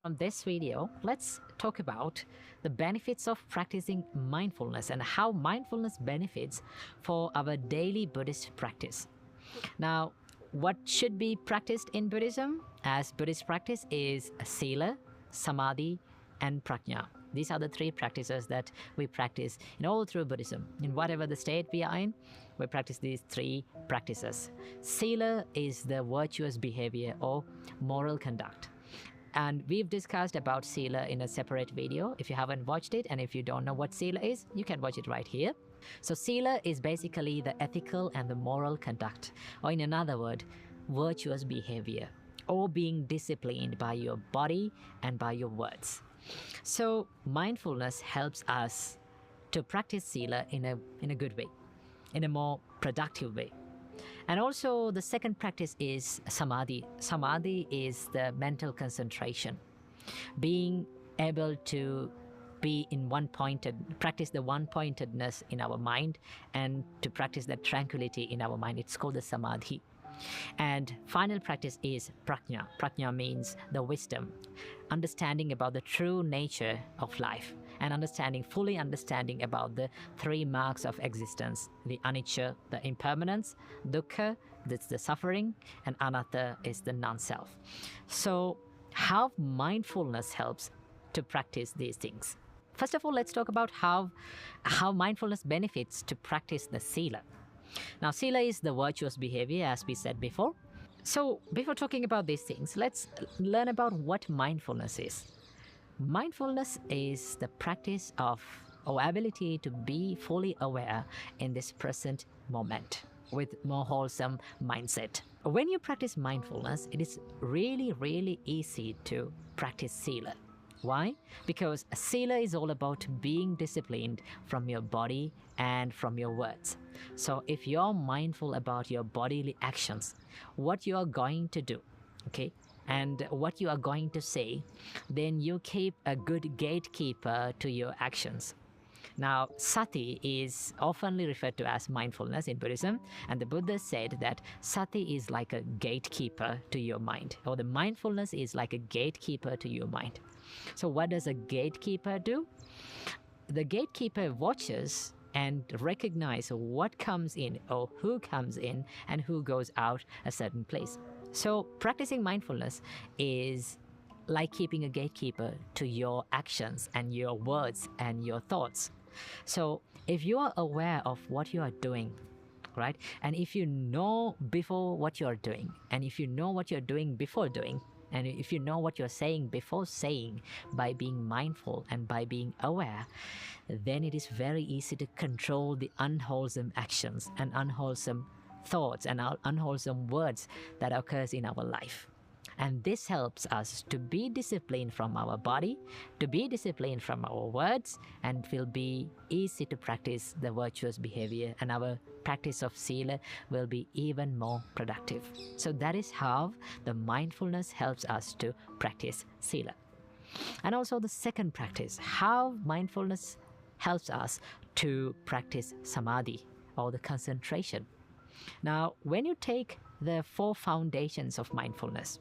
On this video, let's talk about the benefits of practicing mindfulness and how mindfulness benefits for our daily Buddhist practice. Now, what should be practiced in Buddhism as Buddhist practice is Sila, Samadhi, and Prajna. These are the three practices that we practice in all through Buddhism. In whatever the state we are in, we practice these three practices. Sila is the virtuous behavior or moral conduct. And we've discussed about Sila in a separate video. If you haven't watched it and if you don't know what Sila is, you can watch it right here. So Sila is basically the ethical and the moral conduct, or in another word, virtuous behavior, or being disciplined by your body and by your words. So mindfulness helps us to practice Sila in a good way, in a more productive way. And also the second practice is Samadhi. Samadhi is the mental concentration, being able to be in practice the one-pointedness in our mind and to practice that tranquility in our mind. It's called the Samadhi. And final practice is Prajna. Prajna means the wisdom, understanding about the true nature of life and fully understanding about the three marks of existence: the anicca, the impermanence; dukkha, that's the suffering; and anatta is the non-self. So how mindfulness helps to practice these things? First of all, let's talk about how mindfulness benefits to practice the Sila. Now, Sila is the virtuous behavior, as we said before. So before talking about these things, let's learn about what mindfulness is. Mindfulness is the practice of or ability to be fully aware in this present moment with more wholesome mindset. When you practice mindfulness, it is really, really easy to practice Sila. Why? Because Sila is all about being disciplined from your body and from your words. So if you're mindful about your bodily actions, what you are going to do, okay, and what you are going to say, then you keep a good gatekeeper to your actions. Now, sati is oftenly referred to as mindfulness in Buddhism, and the Buddha said that sati is like a gatekeeper to your mind, or the mindfulness is like a gatekeeper to your mind. So what does a gatekeeper do? The gatekeeper watches and recognizes what comes in or who comes in and who goes out a certain place. So practicing mindfulness is like keeping a gatekeeper to your actions and your words and your thoughts. So if you are aware of what you are doing, right, and if you know before what you are doing, and if you know what you're doing before doing, and if you know what you're saying before saying, by being mindful and by being aware, then it is very easy to control the unwholesome actions and unwholesome thoughts and unwholesome words that occurs in our life. And this helps us to be disciplined from our body, to be disciplined from our words, and it will be easy to practice the virtuous behavior, and our practice of Sila will be even more productive. So that is how the mindfulness helps us to practice Sila. And also the second practice, how mindfulness helps us to practice Samadhi, or the concentration. Now, when you take the four foundations of mindfulness,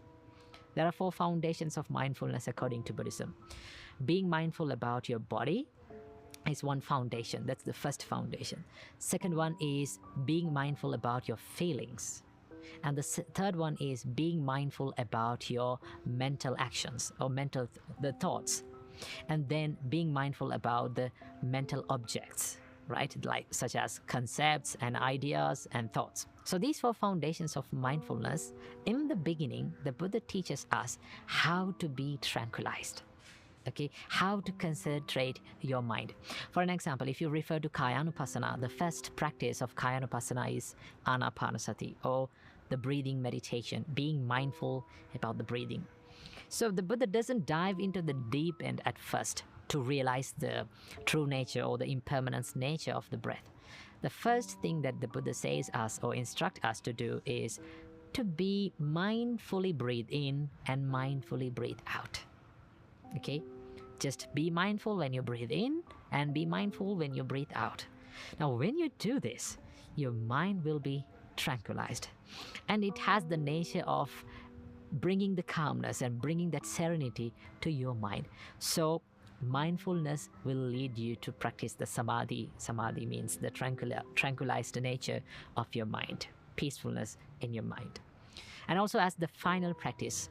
there are four foundations of mindfulness according to Buddhism. Being mindful about your body is one foundation. That's the first foundation. Second one is being mindful about your feelings. And the third one is being mindful about your mental actions or the thoughts. And then being mindful about the mental objects, right? Like such as concepts and ideas and thoughts. So these four foundations of mindfulness, in the beginning, the Buddha teaches us how to be tranquilized. Okay, how to concentrate your mind. For an example, if you refer to Kayanupassana, the first practice of Kayanupassana is Anapanasati, or the breathing meditation, being mindful about the breathing. So the Buddha doesn't dive into the deep end at first to realize the true nature or the impermanence nature of the breath. The first thing that the Buddha says us or instruct us to do is to be mindfully breathe in and mindfully breathe out. Okay? Just be mindful when you breathe in and be mindful when you breathe out. Now, when you do this, your mind will be tranquilized. And it has the nature of bringing the calmness and bringing that serenity to your mind. So mindfulness will lead you to practice the samadhi. Samadhi means the tranquilized nature of your mind, peacefulness in your mind. And also, as the final practice,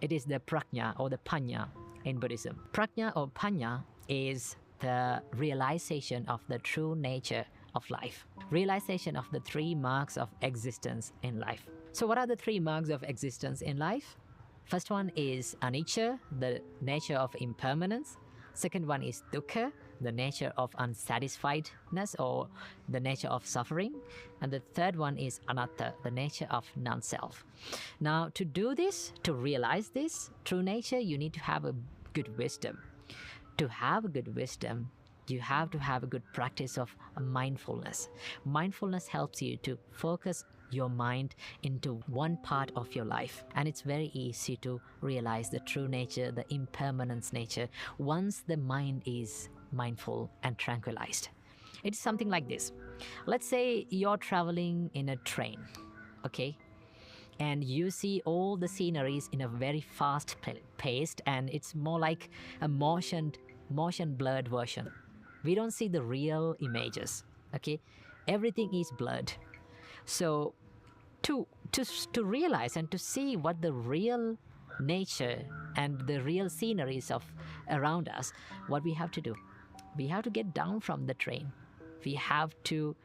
it is the prajna or the panya in Buddhism. Prajna or panya is the realization of the true nature of life, realization of the three marks of existence in life. So what are the three marks of existence in life? First one is anicca, the nature of impermanence. Second one is dukkha, the nature of unsatisfiedness or the nature of suffering. And the third one is anatta, the nature of non-self. Now, to do this, to realize this true nature, you need to have a good wisdom. To have a good wisdom, you have to have a good practice of mindfulness. Mindfulness helps you to focus your mind into one part of your life, and it's very easy to realize the true nature, the impermanence nature, once the mind is mindful and tranquilized. It's something like this. Let's say you're traveling in a train, okay, and you see all the sceneries in a very fast paced, and it's more like a motion blurred version. We don't see the real images, okay? Everything is blurred. So to realize and to see what the real nature and the real sceneries of around us, what we have to do, we have to get down from the train. We have to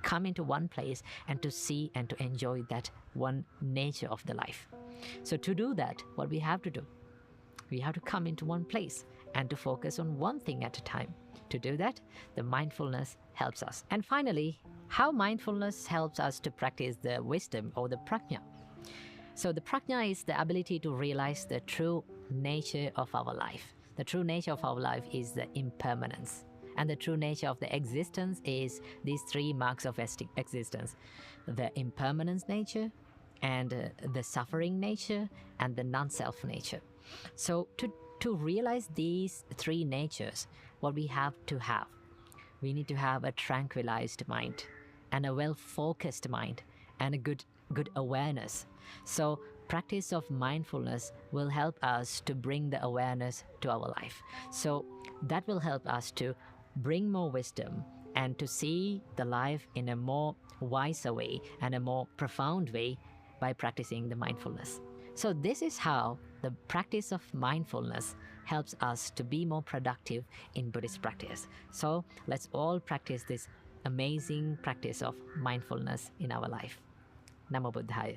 come into one place and to see and to enjoy that one nature of the life. So to do that, what we have to do, we have to come into one place and to focus on one thing at a time. To do that, the mindfulness helps us. And finally, how mindfulness helps us to practice the wisdom or the prajna. So the prajna is the ability to realize the true nature of our life. The true nature of our life is the impermanence. And the true nature of the existence is these three marks of existence: the impermanence nature, and the suffering nature, and the non-self nature. So to realize these three natures, what we have, we need to have a tranquilized mind and a well-focused mind and a good awareness. So practice of mindfulness will help us to bring the awareness to our life. So that will help us to bring more wisdom and to see the life in a more wiser way and a more profound way by practicing the mindfulness. So this is how the practice of mindfulness helps us to be more productive in Buddhist practice. So let's all practice this amazing practice of mindfulness in our life. Namo Buddhaya.